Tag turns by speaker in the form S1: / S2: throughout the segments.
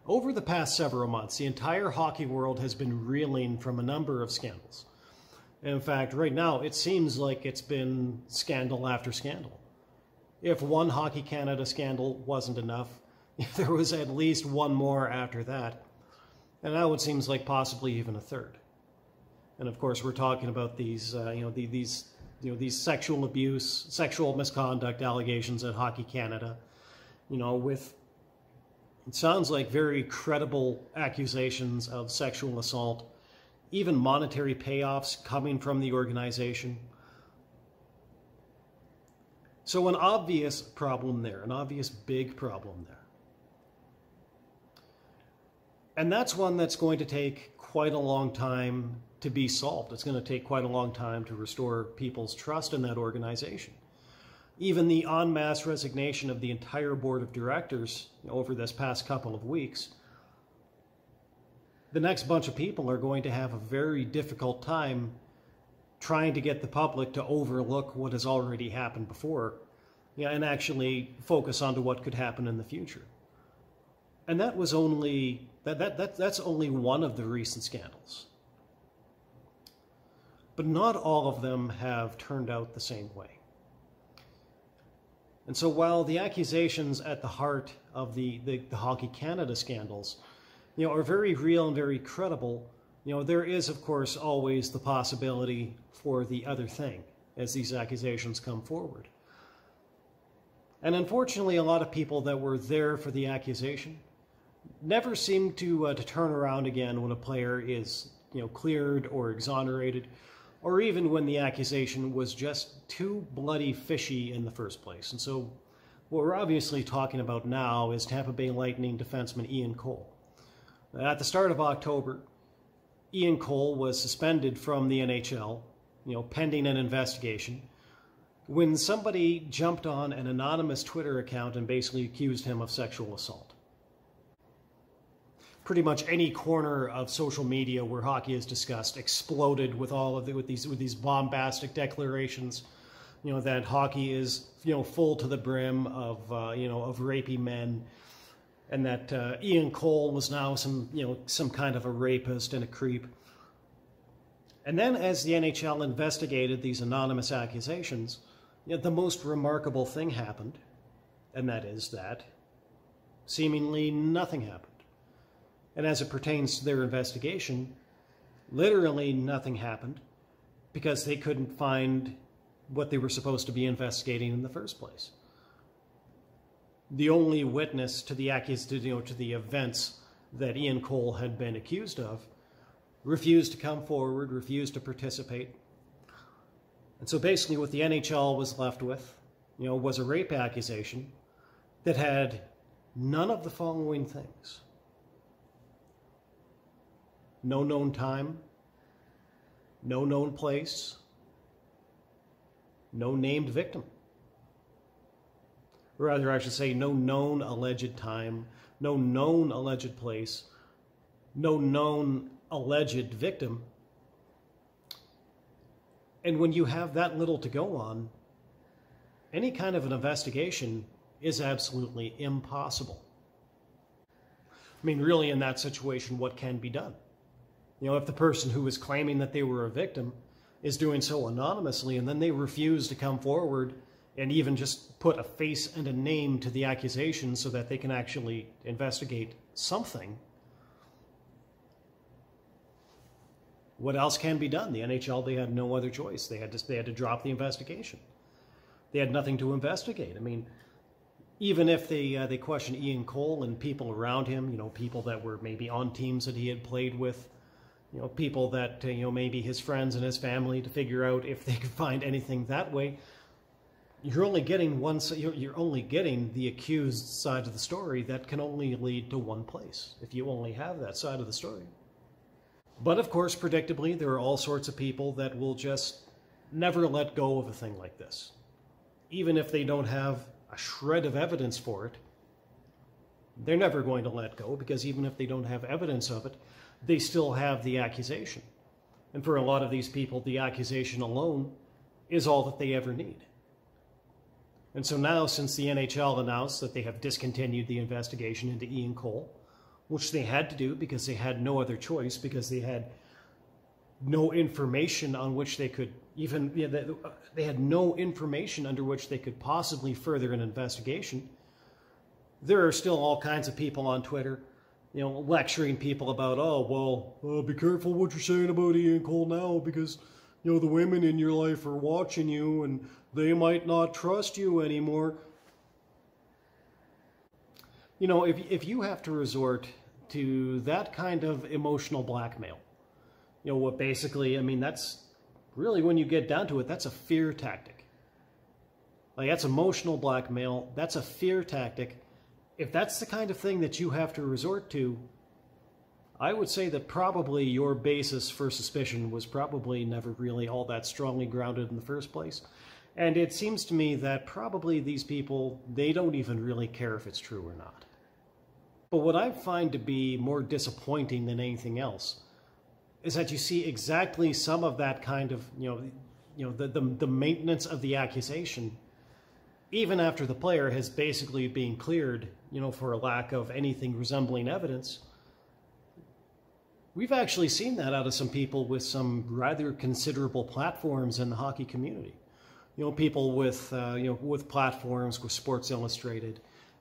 S1: Over the past several months, the entire hockey world has been reeling from a number of scandals. In fact, right now, it seems like it's been scandal after scandal. If one Hockey Canada scandal wasn't enough, there was at least one more after that. And now it seems like possibly even a third. And of course, we're talking about these, these sexual abuse, sexual misconduct allegations at Hockey Canada, with, it sounds like very credible accusations of sexual assault, even monetary payoffs coming from the organization. So an obvious problem there, an obvious big problem there. And that's one that's going to take quite a long time to be solved. It's going to take quite a long time to restore people's trust in that organization. Even the en masse resignation of the entire board of directors over this past couple of weeks, the next bunch of people are going to have a very difficult time trying to get the public to overlook what has already happened before, and actually focus on to what could happen in the future. And that was only, that's only one of the recent scandals. But not all of them have turned out the same way. And so while the accusations at the heart of the Hockey Canada scandals, are very real and very credible, there is, of course, always the possibility for the other thing as these accusations come forward. And unfortunately, a lot of people that were there for the accusation never seem to turn around again when a player is, cleared or exonerated, or even when the accusation was just too bloody fishy in the first place. And so what we're obviously talking about now is Tampa Bay Lightning defenseman Ian Cole. At the start of October, Ian Cole was suspended from the NHL, pending an investigation, when somebody jumped on an anonymous Twitter account and basically accused him of sexual assault. Pretty much any corner of social media where hockey is discussed exploded with all of with these bombastic declarations, that hockey is full to the brim of of rapey men, and that Ian Cole was now some kind of a rapist and a creep. And then, as the NHL investigated these anonymous accusations, the most remarkable thing happened, and that is that seemingly nothing happened. And as it pertains to their investigation, literally nothing happened because they couldn't find what they were supposed to be investigating in the first place. The only witness to the to the events that Ian Cole had been accused of refused to come forward, refused to participate. And so basically what the NHL was left with, was a rape accusation that had none of the following things. No known time, no known place, no named victim. Rather, I should say no known alleged time, no known alleged place, no known alleged victim. And when you have that little to go on, any kind of an investigation is absolutely impossible. I mean, really, in that situation, what can be done? If the person who is claiming that they were a victim is doing so anonymously, and then they refuse to come forward and even just put a face and a name to the accusation so that they can actually investigate something, what else can be done? The NHL, they had no other choice. They had to drop the investigation. They had nothing to investigate. I mean, even if they questioned Ian Cole and people around him, people that were maybe on teams that he had played with, people that, maybe his friends and his family, to figure out if they could find anything that way, you're only getting you're only getting the accused side of the story that can only lead to one place, if you only have that side of the story. But of course, predictably, there are all sorts of people that will just never let go of a thing like this. Even if they don't have a shred of evidence for it, they're never going to let go, because even if they don't have evidence of it, they still have the accusation. And for a lot of these people, the accusation alone is all that they ever need. And so now, since the NHL announced that they have discontinued the investigation into Ian Cole, which they had to do because they had no other choice, because they had no information on which they could even, they had no information under which they could possibly further an investigation. There are still all kinds of people on Twitter, lecturing people about, oh, well, be careful what you're saying about Ian Cole now, because, the women in your life are watching you and they might not trust you anymore. If you have to resort to that kind of emotional blackmail, what basically, that's really, when you get down to it, that's a fear tactic. Like, that's emotional blackmail, that's a fear tactic. If that's the kind of thing that you have to resort to, I would say that probably your basis for suspicion was probably never really all that strongly grounded in the first place. And it seems to me that probably these people, they don't even really care if it's true or not. But what I find to be more disappointing than anything else is that you see exactly some of that kind of, the maintenance of the accusation, even after the player has basically been cleared, for a lack of anything resembling evidence. We've actually seen that out of some people with some rather considerable platforms in the hockey community. People with, with platforms, with Sports Illustrated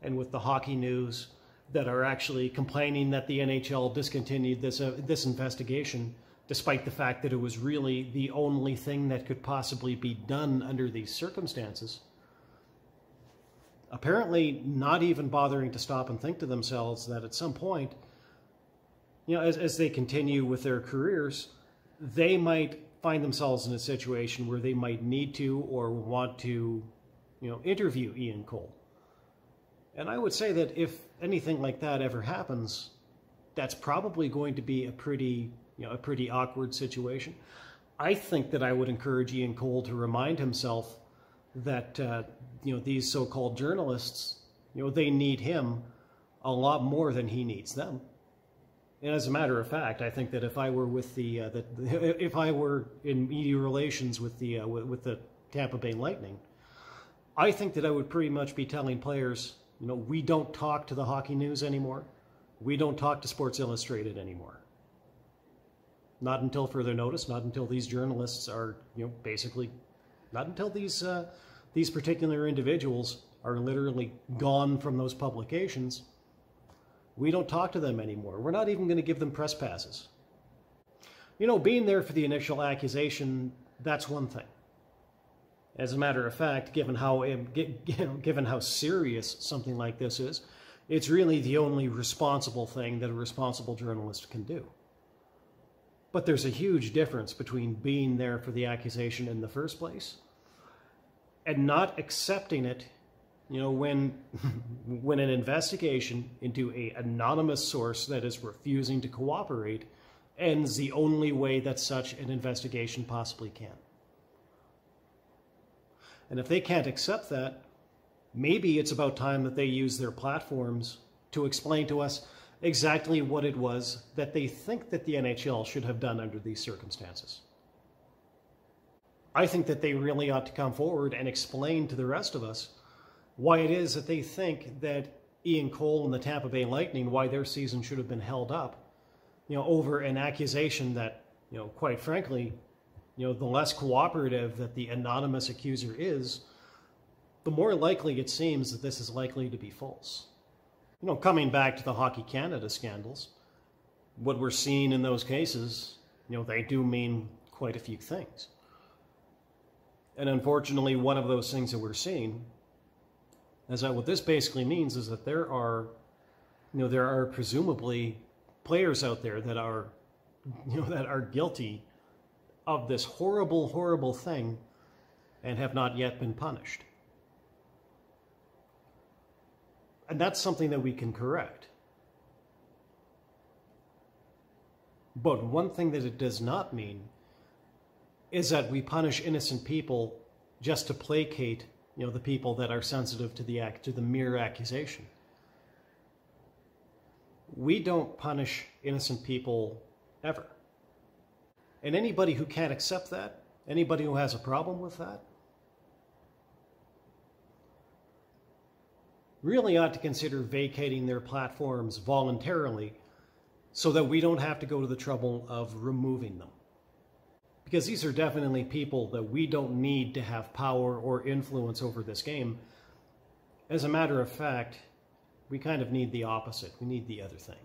S1: and with the Hockey News, that are actually complaining that the NHL discontinued this investigation, despite the fact that it was really the only thing that could possibly be done under these circumstances. Apparently not even bothering to stop and think to themselves that at some point, as they continue with their careers, they might find themselves in a situation where they might need to or want to, interview Ian Cole. And I would say that if anything like that ever happens, that's probably going to be a pretty awkward situation. I think that I would encourage Ian Cole to remind himself that, these so-called journalists, they need him a lot more than he needs them. And as a matter of fact, I think that if I were with if I were in media relations with the Tampa Bay Lightning, I think that I would pretty much be telling players, we don't talk to the Hockey News anymore. We don't talk to Sports Illustrated anymore. Not until further notice, not until these journalists are, basically, not until these particular individuals are literally gone from those publications. We don't talk to them anymore. We're not even going to give them press passes. Being there for the initial accusation, that's one thing. As a matter of fact, given how serious something like this is, it's really the only responsible thing that a responsible journalist can do. But there's a huge difference between being there for the accusation in the first place and not accepting it, when an investigation into an anonymous source that is refusing to cooperate ends the only way that such an investigation possibly can. And if they can't accept that, maybe it's about time that they use their platforms to explain to us exactly what it was that they think that the NHL should have done under these circumstances. I think that they really ought to come forward and explain to the rest of us why it is that they think that Ian Cole and the Tampa Bay Lightning, why their season should have been held up, over an accusation that, quite frankly, the less cooperative that the anonymous accuser is, the more likely it seems that this is likely to be false. Coming back to the Hockey Canada scandals, what we're seeing in those cases, they do mean quite a few things. And unfortunately, one of those things that we're seeing is that what this basically means is that there are presumably players out there that are, that are guilty of this horrible, horrible thing and have not yet been punished. And that's something that we can correct. But one thing that it does not mean is that we punish innocent people just to placate, the people that are sensitive to the mere accusation. We don't punish innocent people ever. And anybody who can't accept that, anybody who has a problem with that, really ought to consider vacating their platforms voluntarily so that we don't have to go to the trouble of removing them. Because these are definitely people that we don't need to have power or influence over this game. As a matter of fact, we kind of need the opposite. We need the other thing.